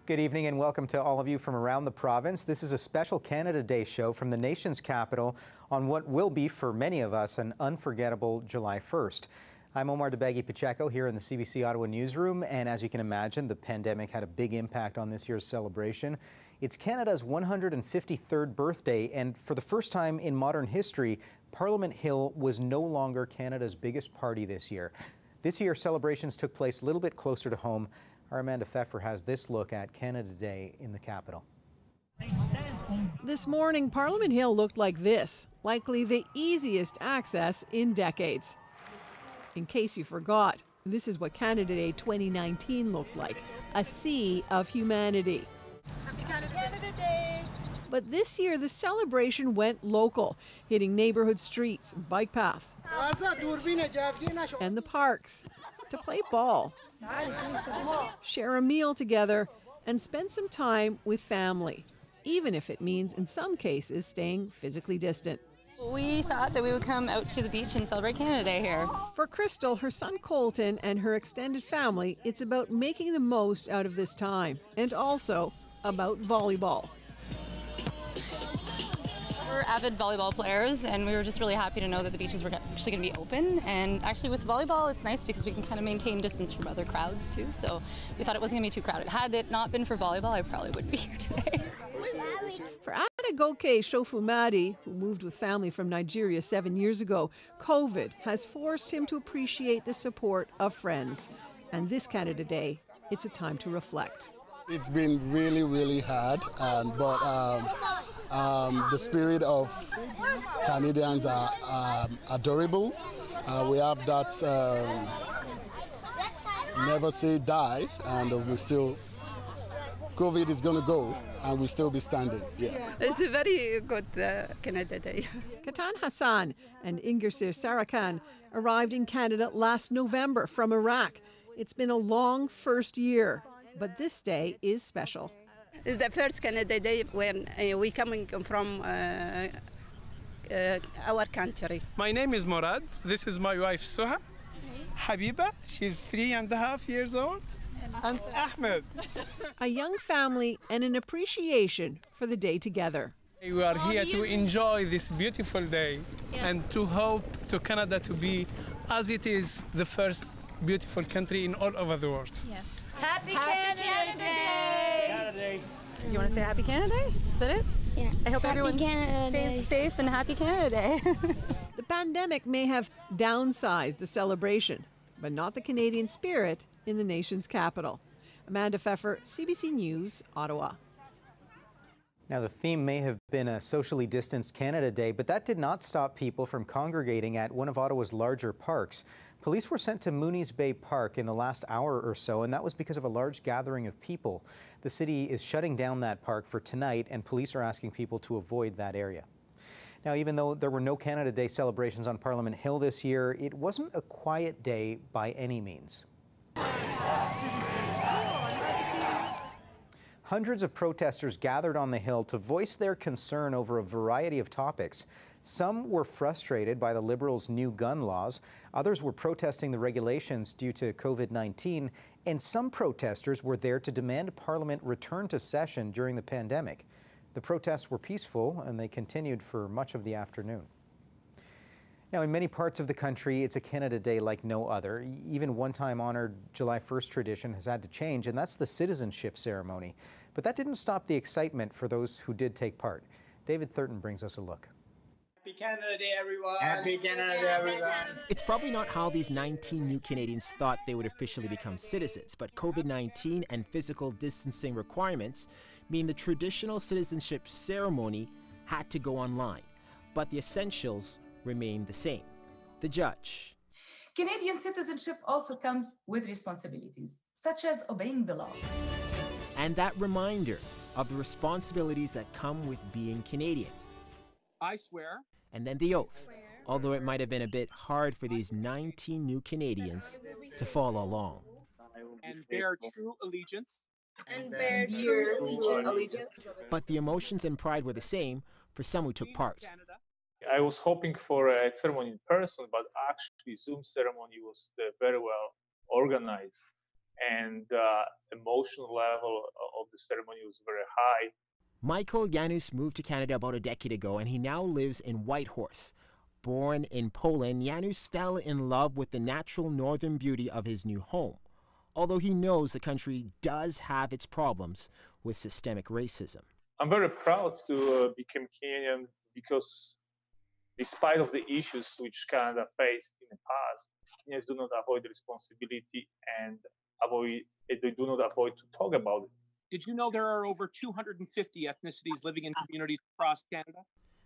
Good evening and welcome to all of you from around the province. This is a special Canada Day show from the nation's capital on what will be, for many of us, an unforgettable July 1st. I'm Omar Pacheco here in the CBC Ottawa newsroom, and as you can imagine, the pandemic had a big impact on this year's celebration. It's Canada's 153rd birthday, and for the first time in modern history, Parliament Hill was no longer Canada's biggest party this year. This year, celebrations took place a little bit closer to home. Our Amanda Pfeffer has this look at Canada Day in the capital. This morning, Parliament Hill looked like this, likely the easiest access in decades. In case you forgot, this is what Canada Day 2019 looked like, a sea of humanity. Happy Canada Day! But this year, the celebration went local, hitting neighborhood streets, bike paths, and the parks to play ball, share a meal together, and spend some time with family, even if it means, in some cases, staying physically distant. We thought that we would come out to the beach and celebrate Canada Day here. For Crystal, her son Colton, and her extended family, it's about making the most out of this time, and also about volleyball. We're avid volleyball players, and we were just really happy to know that the beaches were actually going to be open. And actually with volleyball, it's nice because we can kind of maintain distance from other crowds too. So we thought it wasn't going to be too crowded. Had it not been for volleyball, I probably wouldn't be here today. For Adegoke Shofumadi, who moved with family from Nigeria 7 years ago, COVID has forced him to appreciate the support of friends. And this Canada Day, it's a time to reflect. It's been really, really hard, but the spirit of Canadians are adorable. We have that never say die, and we still, COVID is going to go, and we'll still be standing. Yeah. It's a very good Canada Day. Katan Hassan and Ingersir Sarakan arrived in Canada last November from Iraq. It's been a long first year, but this day is special. It's the first Canada Day when we coming from our country. My name is Murad. This is my wife Suha. Habiba, she's 3.5 years old. And Ahmed. A young family and an appreciation for the day together. We are here to enjoy this beautiful day and to hope to Canada to be, as it is, the first beautiful country in all over the world. Yes. Happy Canada Day! You want to say Happy Canada Day? Is that it? Yeah. I hope everyone stays safe and Happy Canada Day. The pandemic may have downsized the celebration, but not the Canadian spirit in the nation's capital. Amanda Pfeffer, CBC News, Ottawa. Now, the theme may have been a socially distanced Canada Day, but that did not stop people from congregating at one of Ottawa's larger parks. Police were sent to Mooney's Bay Park in the last hour or so, and that was because of a large gathering of people. The city is shutting down that park for tonight, and police are asking people to avoid that area. Now, even though there were no Canada Day celebrations on Parliament Hill this year, it wasn't a quiet day by any means. Hundreds of protesters gathered on the Hill to voice their concern over a variety of topics. Some were frustrated by the Liberals' new gun laws. Others were protesting the regulations due to COVID-19. And some protesters were there to demand Parliament return to session during the pandemic. The protests were peaceful, and they continued for much of the afternoon. Now, in many parts of the country, it's a Canada Day like no other. Even one-time honored July 1st tradition has had to change, and that's the citizenship ceremony. But that didn't stop the excitement for those who did take part. David Thurton brings us a look. Happy Canada Day, everyone! Happy Canada Day, everyone! It's probably not how these 19 new Canadians thought they would officially become citizens, but COVID-19 and physical distancing requirements mean the traditional citizenship ceremony had to go online. But the essentials remain the same. The judge. Canadian citizenship also comes with responsibilities, such as obeying the law. And that reminder of the responsibilities that come with being Canadian. I swear. And then the oath, although it might have been a bit hard for these 19 new Canadians to follow along. And bear true allegiance. And bear true allegiance. But the emotions and pride were the same for some who took part. I was hoping for a ceremony in person, but actually Zoom ceremony was very well organized. and emotional level of the ceremony was very high. Michael Janus moved to Canada about a decade ago, and he now lives in Whitehorse. Born in Poland, Janus fell in love with the natural northern beauty of his new home, although he knows the country does have its problems with systemic racism. I'm very proud to become Kenyan because despite of the issues which Canada faced in the past, Kenyans do not avoid the responsibility and they do not avoid to talk about it. Did you know there are over 250 ethnicities living in communities across Canada?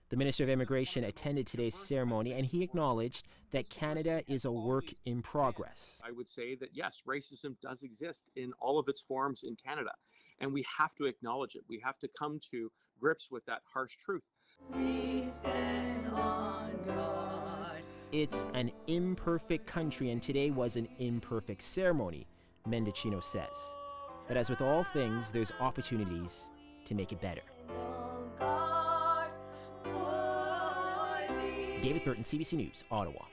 The Minister of Immigration attended today's ceremony, and he acknowledged that Canada is a work in progress. I would say that yes, racism does exist in all of its forms in Canada, and we have to acknowledge it. We have to come to grips with that harsh truth. We stand on God. It's an imperfect country, and today was an imperfect ceremony, Mendocino says. But as with all things, there's opportunities to make it better. David Thurton, CBC News, Ottawa.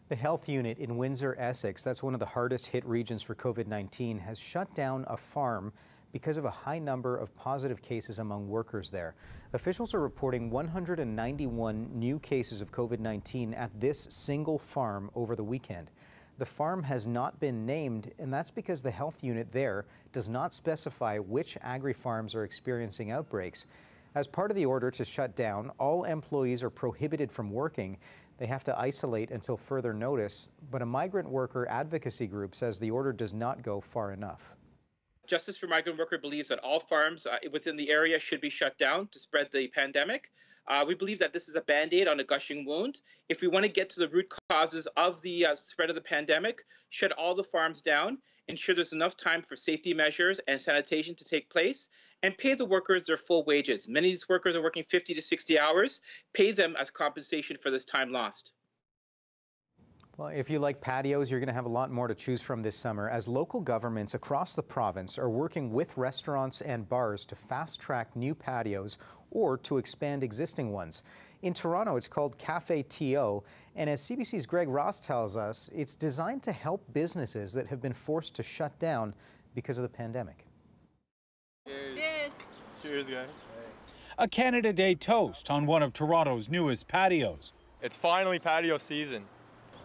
The health unit in Windsor, Essex, that's one of the hardest hit regions for COVID-19, has shut down a farm because of a high number of positive cases among workers there. Officials are reporting 191 new cases of COVID-19 at this single farm over the weekend. The farm has not been named, and that's because the health unit there does not specify which agri-farms are experiencing outbreaks. As part of the order to shut down, all employees are prohibited from working. They have to isolate until further notice, but a migrant worker advocacy group says the order does not go far enough. Justice for Migrant Worker believes that all farms within the area should be shut down to spread the pandemic. We believe that this is a Band-Aid on a gushing wound. If we want to get to the root causes of the spread of the pandemic, shut all the farms down, ensure there's enough time for safety measures and sanitation to take place, and pay the workers their full wages. Many of these workers are working 50 to 60 hours. Pay them as compensation for this time lost. Well, if you like patios, you're going to have a lot more to choose from this summer, as local governments across the province are working with restaurants and bars to fast-track new patios or to expand existing ones. In Toronto, it's called Cafe TO, and as CBC's Greg Ross tells us, it's designed to help businesses that have been forced to shut down because of the pandemic. Cheers. Cheers, guys. A Canada Day toast on one of Toronto's newest patios. It's finally patio season.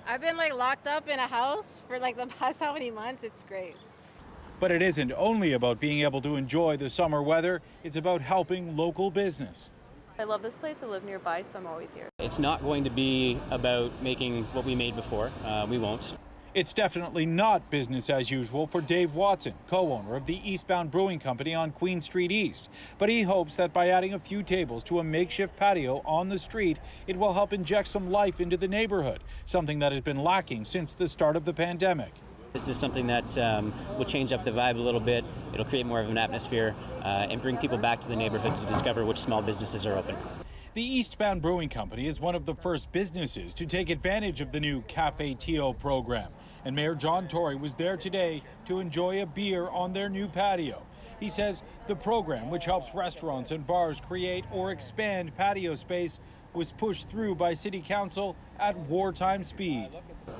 I've been locked up in a house for the past how many months. It's great. But it isn't only about being able to enjoy the summer weather, it's about helping local business. I love this place. I live nearby, so I'm always here. It's not going to be about making what we made before. We won't. It's definitely not business as usual for Dave Watson, co-owner of the Eastbound Brewing Company on Queen Street East. But he hopes that by adding a few tables to a makeshift patio on the street, it will help inject some life into the neighborhood, something that has been lacking since the start of the pandemic. This is something that will change up the vibe a little bit. It'll create more of an atmosphere and bring people back to the neighborhood to discover which small businesses are open. The Eastbound Brewing Company is one of the first businesses to take advantage of the new Cafe TO program. And Mayor John Tory was there today to enjoy a beer on their new patio. He says the program, which helps restaurants and bars create or expand patio space, was pushed through by City Council at wartime speed.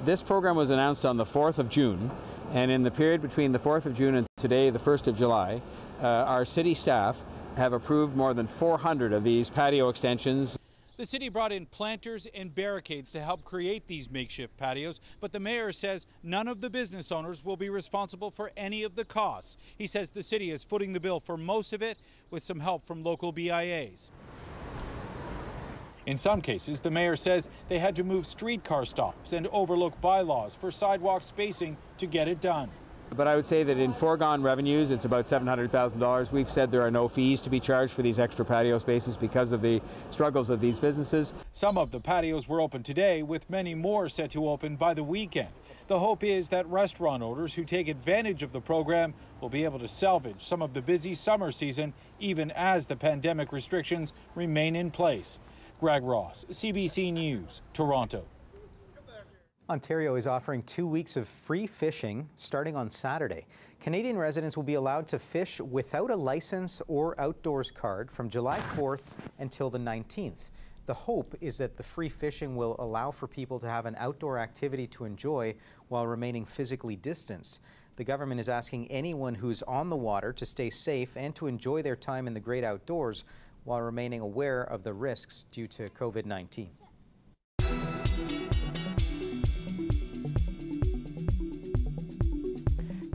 This program was announced on the 4th of June, and in the period between the 4th of June and today, the 1st of July, our city staff have approved more than 400 of these patio extensions. The city brought in planters and barricades to help create these makeshift patios, but the mayor says none of the business owners will be responsible for any of the costs. He says the city is footing the bill for most of it with some help from local BIAs. In some cases, the mayor says they had to move streetcar stops and overlook bylaws for sidewalk spacing to get it done. But I would say that in foregone revenues, it's about $700,000. We've said there are no fees to be charged for these extra patio spaces because of the struggles of these businesses. Some of the patios were open today, with many more set to open by the weekend. The hope is that restaurant owners who take advantage of the program will be able to salvage some of the busy summer season, even as the pandemic restrictions remain in place. Greg Ross, CBC News, Toronto. Ontario is offering 2 weeks of free fishing starting on Saturday. Canadian residents will be allowed to fish without a license or outdoors card from July 4th until the 19th. The hope is that the free fishing will allow for people to have an outdoor activity to enjoy while remaining physically distanced. The government is asking anyone who's on the water to stay safe and to enjoy their time in the great outdoors while remaining aware of the risks due to COVID-19.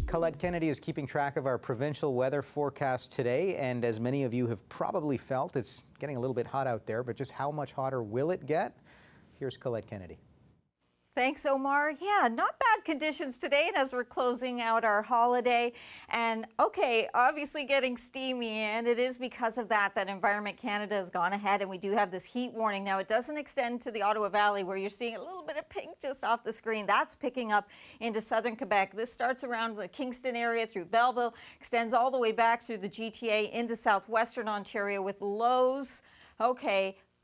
Colette Kennedy is keeping track of our provincial weather forecast today, and as many of you have probably felt, it's getting a little bit hot out there, but just how much hotter will it get? Here's Colette Kennedy. Thanks, Omar. Yeah, not bad conditions today and as we're closing out our holiday. And okay, obviously getting steamy, and it is because of that Environment Canada has gone ahead and we do have this heat warning. Now, it doesn't extend to the Ottawa Valley where you're seeing a little bit of pink just off the screen. That's picking up into southern Quebec. This starts around the Kingston area through Belleville, extends all the way back through the GTA into southwestern Ontario with lows,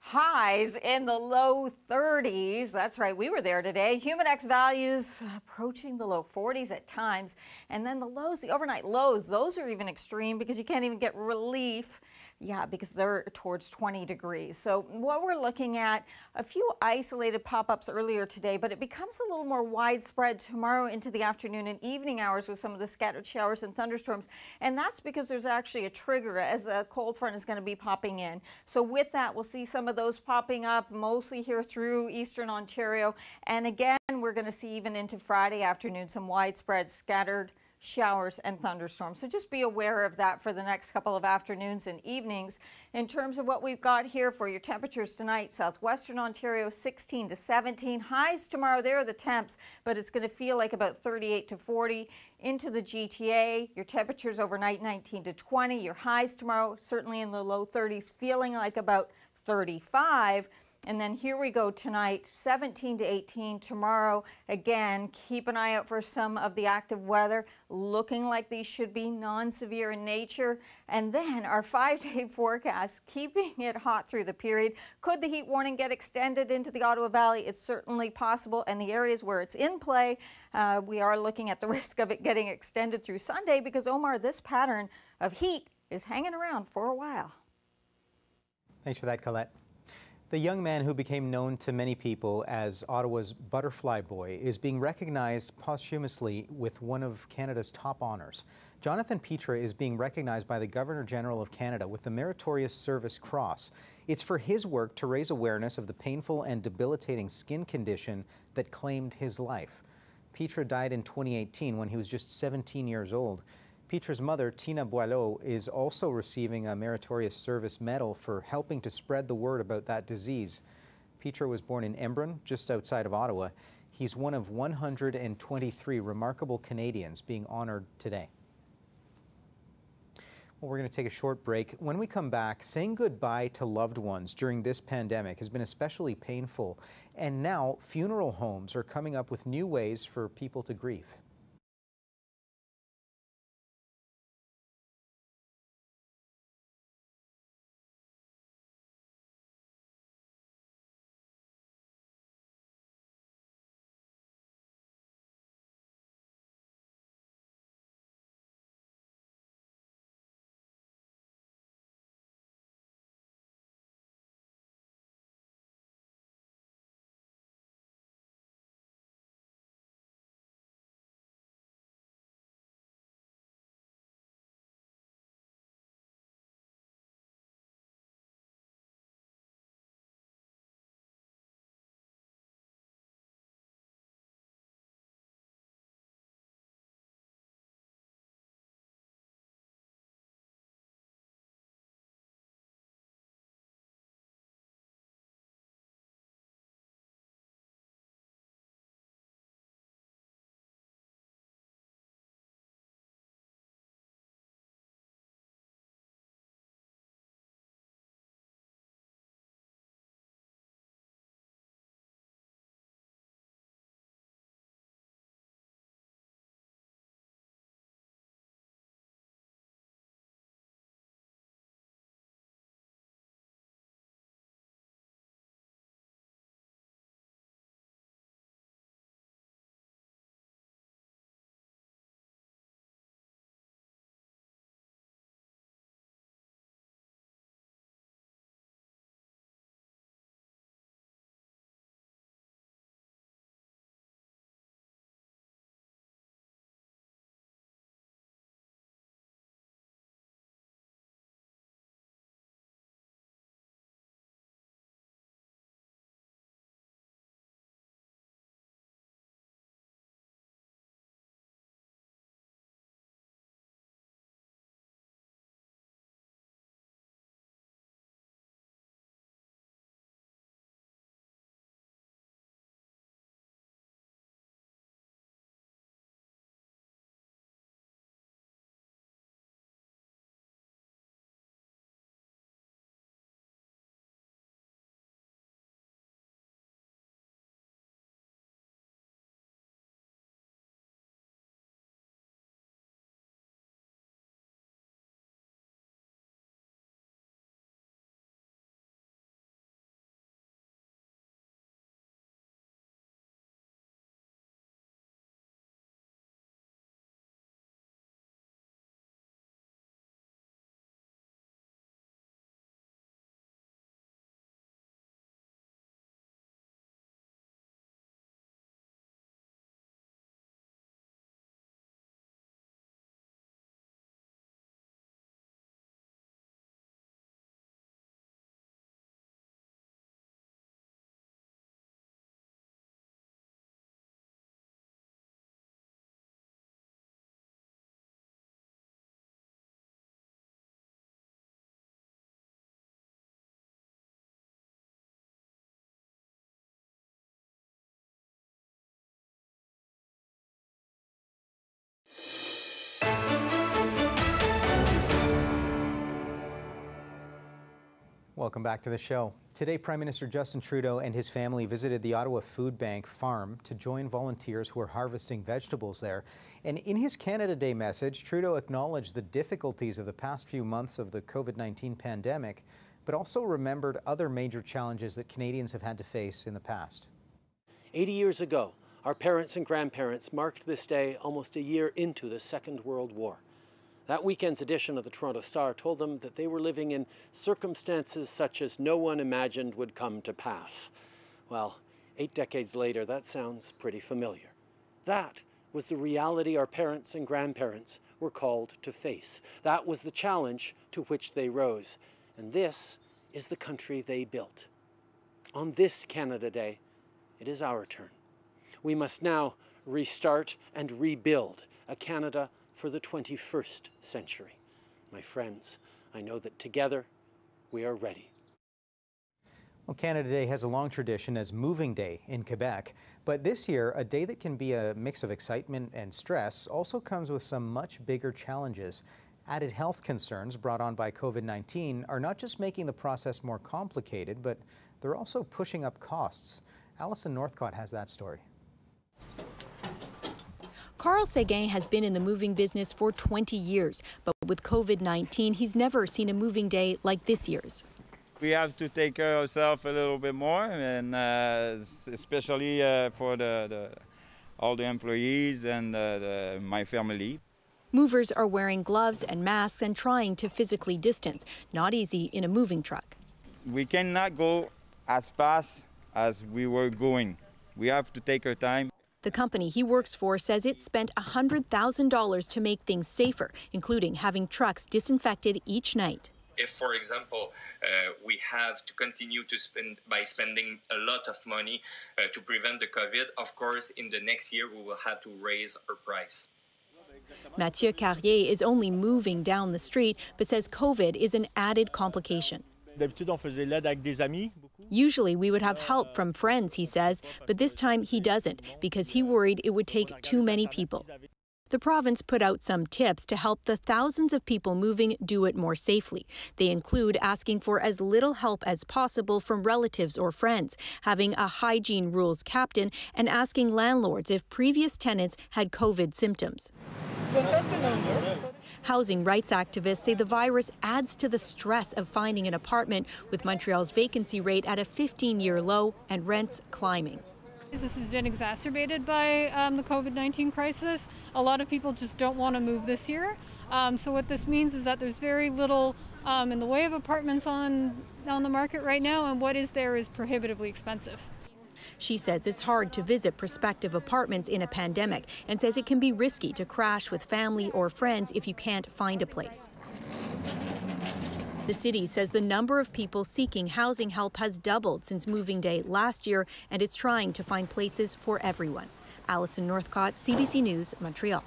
highs in the low 30s. That's right, we were there today. Humidex values approaching the low 40s at times. And then the lows, the overnight lows, those are even extreme because you can't even get relief. Yeah, because they're towards 20 degrees. So what we're looking at, a few isolated pop-ups earlier today, but it becomes a little more widespread tomorrow into the afternoon and evening hours with some of the scattered showers and thunderstorms. And that's because there's actually a trigger as a cold front is going to be popping in. So with that, we'll see some of those popping up mostly here through eastern Ontario. And again, we're going to see even into Friday afternoon some widespread scattered showers and thunderstorms. So just be aware of that for the next couple of afternoons and evenings. In terms of what we've got here for your temperatures tonight, southwestern Ontario 16 to 17. Highs tomorrow, there are the temps, but it's going to feel like about 38 to 40. Into the GTA, your temperatures overnight 19 to 20. Your highs tomorrow certainly in the low 30s, feeling like about 35. And then here we go tonight, 17 to 18. Tomorrow, again, keep an eye out for some of the active weather, looking like these should be non-severe in nature. And then our 5-day forecast, keeping it hot through the period. Could the heat warning get extended into the Ottawa Valley? It's certainly possible. And the areas where it's in play, we are looking at the risk of it getting extended through Sunday because, Omar, this pattern of heat is hanging around for a while. Thanks for that, Colette. The young man who became known to many people as Ottawa's Butterfly Boy is being recognized posthumously with one of Canada's top honors. Jonathan Petra is being recognized by the Governor-General of Canada with the Meritorious Service Cross. It's for his work to raise awareness of the painful and debilitating skin condition that claimed his life. Petra died in 2018 when he was just 17 years old. Petra's mother, Tina Boileau, is also receiving a Meritorious Service Medal for helping to spread the word about that disease. Petra was born in Embrun, just outside of Ottawa. He's one of 123 remarkable Canadians being honored today. Well, we're going to take a short break. When we come back, saying goodbye to loved ones during this pandemic has been especially painful. And now funeral homes are coming up with new ways for people to grieve. Welcome back to the show. Today, Prime Minister Justin Trudeau and his family visited the Ottawa Food Bank farm to join volunteers who are harvesting vegetables there. And in his Canada Day message, Trudeau acknowledged the difficulties of the past few months of the COVID-19 pandemic, but also remembered other major challenges that Canadians have had to face in the past. 80 years ago, our parents and grandparents marked this day almost a year into the Second World War. That weekend's edition of the Toronto Star told them that they were living in circumstances such as no one imagined would come to pass. Well, 8 decades later, that sounds pretty familiar. That was the reality our parents and grandparents were called to face. That was the challenge to which they rose. And this is the country they built. On this Canada Day, it is our turn. We must now restart and rebuild a Canada for the 21st century. My friends, I know that together we are ready. Well, Canada Day has a long tradition as Moving Day in Quebec, but this year, a day that can be a mix of excitement and stress also comes with some much bigger challenges. Added health concerns brought on by COVID-19 are not just making the process more complicated, but they're also pushing up costs. Alison Northcott has that story. Carl Seguin has been in the moving business for 20 years, but with COVID-19, he's never seen a moving day like this year's. We have to take care of ourselves a little bit more, and especially for all the employees and my family. Movers are wearing gloves and masks and trying to physically distance. Not easy in a moving truck. We cannot go as fast as we were going. We have to take our time. The company he works for says it spent $100,000 to make things safer, including having trucks disinfected each night. If, for example, we have to continue to spending a lot of money to prevent the COVID, of course, in the next year we will have to raise our price. Mathieu Carrier is only moving down the street, but says COVID is an added complication. Usually we would have help from friends, he says, but this time he doesn't because he worried it would take too many people. The province put out some tips to help the thousands of people moving do it more safely. They include asking for as little help as possible from relatives or friends, having a hygiene rules captain, and asking landlords if previous tenants had COVID symptoms. Housing rights activists say the virus adds to the stress of finding an apartment, with Montreal's vacancy rate at a 15-year low and rents climbing. This has been exacerbated by the COVID-19 crisis. A lot of people just don't want to move this year. So what this means is that there's very little in the way of apartments on the market right now, and what is there is prohibitively expensive. She says it's hard to visit prospective apartments in a pandemic and says it can be risky to crash with family or friends if you can't find a place. The city says the number of people seeking housing help has doubled since Moving Day last year, and it's trying to find places for everyone. Alison Northcott, CBC News, Montreal.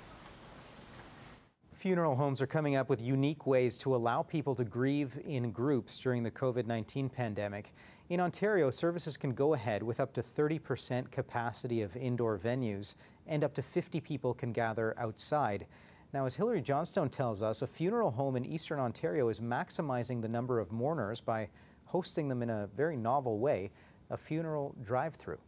Funeral homes are coming up with unique ways to allow people to grieve in groups during the COVID-19 pandemic. In Ontario, services can go ahead with up to 30% capacity of indoor venues, and up to 50 people can gather outside. Now, as Hilary Johnstone tells us, a funeral home in Eastern Ontario is maximizing the number of mourners by hosting them in a very novel way, a funeral drive-through.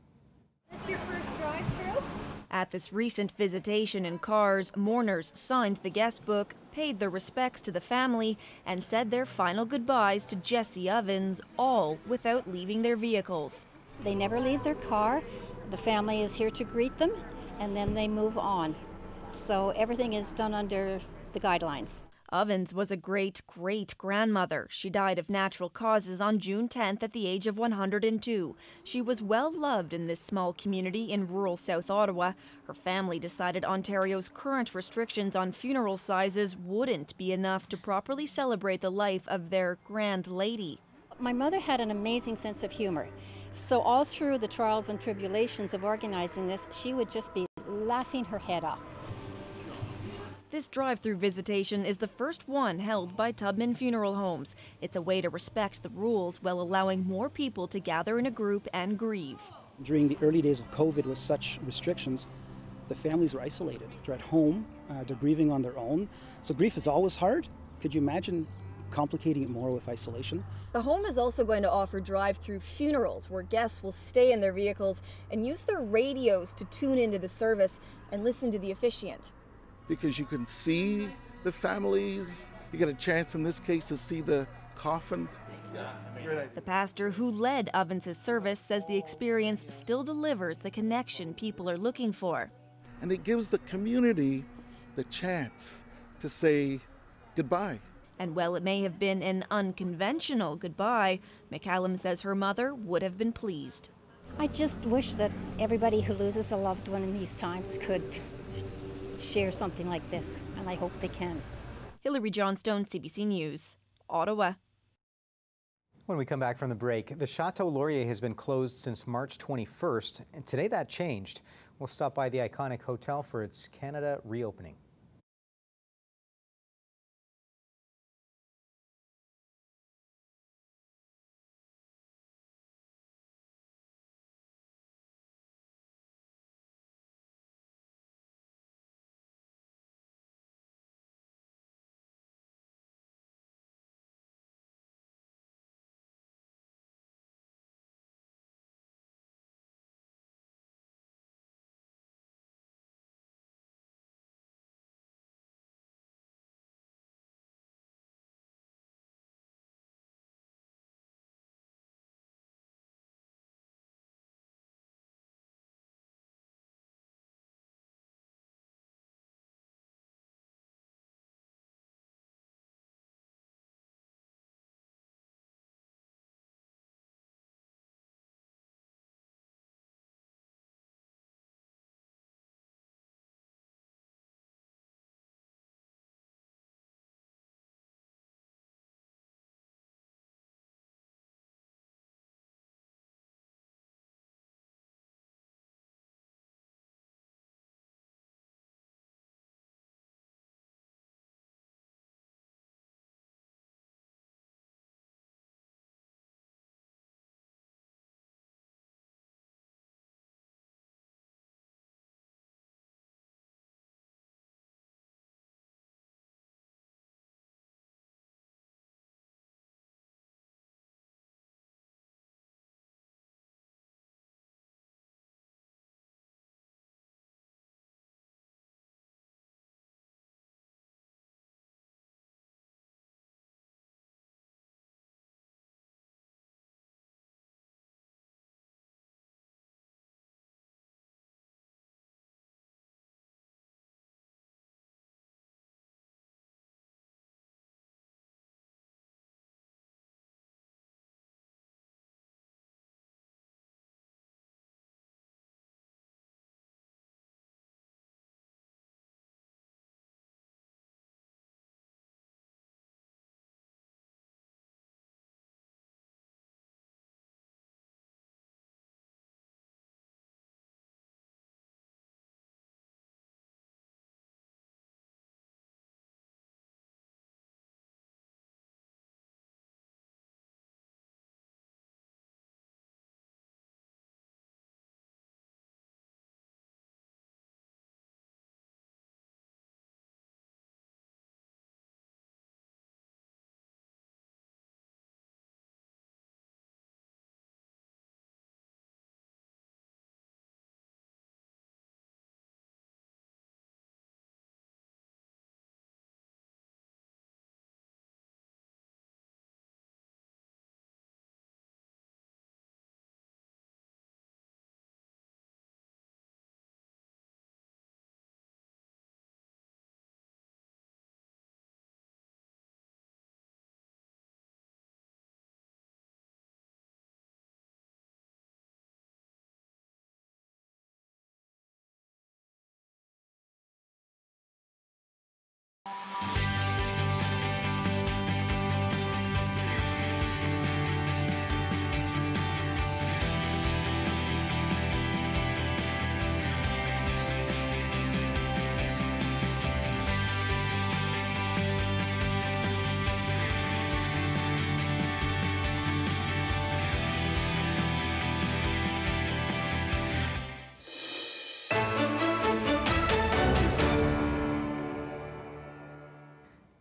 Is this your first drive-through? At this recent visitation in cars, mourners signed the guest book, paid their respects to the family, and said their final goodbyes to Jessie Ovens, all without leaving their vehicles. They never leave their car. The family is here to greet them, and then they move on. So everything is done under the guidelines. Ovens was a great-great-grandmother. She died of natural causes on June 10th at the age of 102. She was well loved in this small community in rural South Ottawa. Her family decided Ontario's current restrictions on funeral sizes wouldn't be enough to properly celebrate the life of their grand lady. My mother had an amazing sense of humor. So all through the trials and tribulations of organizing this, she would just be laughing her head off. This drive-through visitation is the first one held by Tubman Funeral Homes. It's a way to respect the rules while allowing more people to gather in a group and grieve. During the early days of COVID with such restrictions, the families were isolated. They're at home, they're grieving on their own. So grief is always hard. Could you imagine complicating it more with isolation. The home is also going to offer drive-through funerals where guests will stay in their vehicles and use their radios to tune into the service and listen to the officiant. Because you can see the families, you get a chance in this case to see the coffin. The pastor who led Ovens' service says the experience still delivers the connection people are looking for. And it gives the community the chance to say goodbye. And while it may have been an unconventional goodbye, McCallum says her mother would have been pleased. I just wish that everybody who loses a loved one in these times could share something like this, and I hope they can. Hilary Johnstone, CBC News, Ottawa. When we come back from the break, the Chateau Laurier has been closed since March 21st, and today that changed. We'll stop by the iconic hotel for its Canada reopening.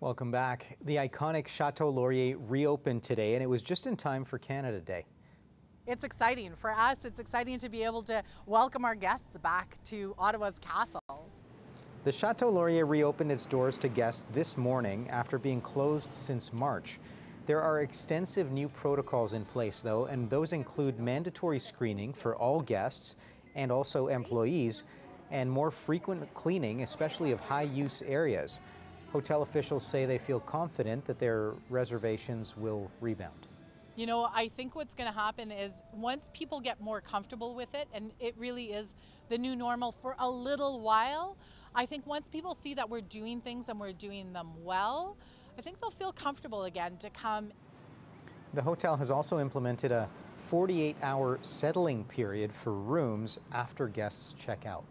Welcome back. The iconic Chateau Laurier reopened today, and it was just in time for Canada Day. It's exciting. For us, it's exciting to be able to welcome our guests back to Ottawa's castle. The Chateau Laurier reopened its doors to guests this morning after being closed since March. There are extensive new protocols in place, though, and those include mandatory screening for all guests and also employees, and more frequent cleaning, especially of high-use areas. Hotel officials say they feel confident that their reservations will rebound. You know, I think what's going to happen is once people get more comfortable with it, and it really is the new normal for a little while, I think once people see that we're doing things and we're doing them well, I think they'll feel comfortable again to come. The hotel has also implemented a 48-hour settling period for rooms after guests check out.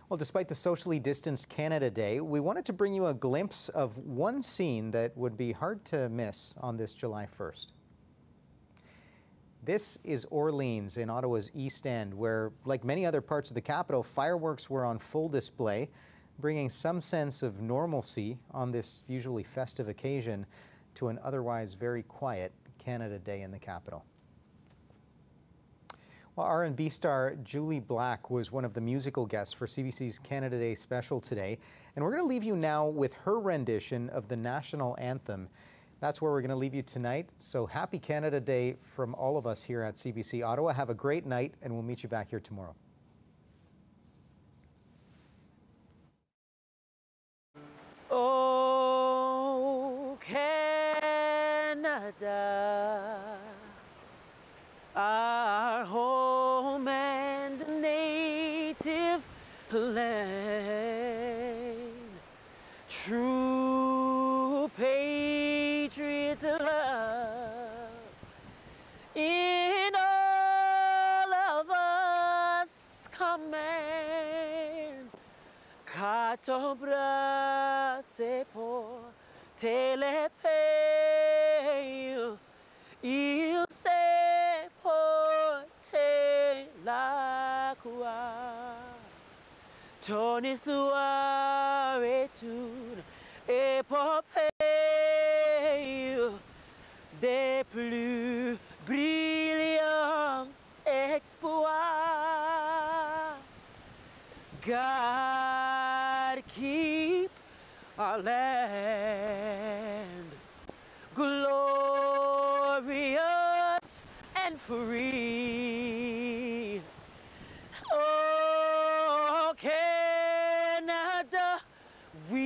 Well, despite the socially distanced Canada Day, we wanted to bring you a glimpse of one scene that would be hard to miss on this July 1st. This is Orleans in Ottawa's East End, where, like many other parts of the capital, fireworks were on full display, bringing some sense of normalcy on this usually festive occasion to an otherwise very quiet Canada Day in the capital. Well, R&B star Julie Black was one of the musical guests for CBC's Canada Day special today, and we're going to leave you now with her rendition of the national anthem. That's where we're going to leave you tonight, so happy Canada Day from all of us here at CBC Ottawa. Have a great night, and we'll meet you back here tomorrow. Oh, Canada, our home and native land, true patriot love in all of us command. Cato brace por telepeio, il se porte l'acqua, toni sua retur epopeu des plus brillants exploits. God keep our land glorious and free. Oh, Canada, we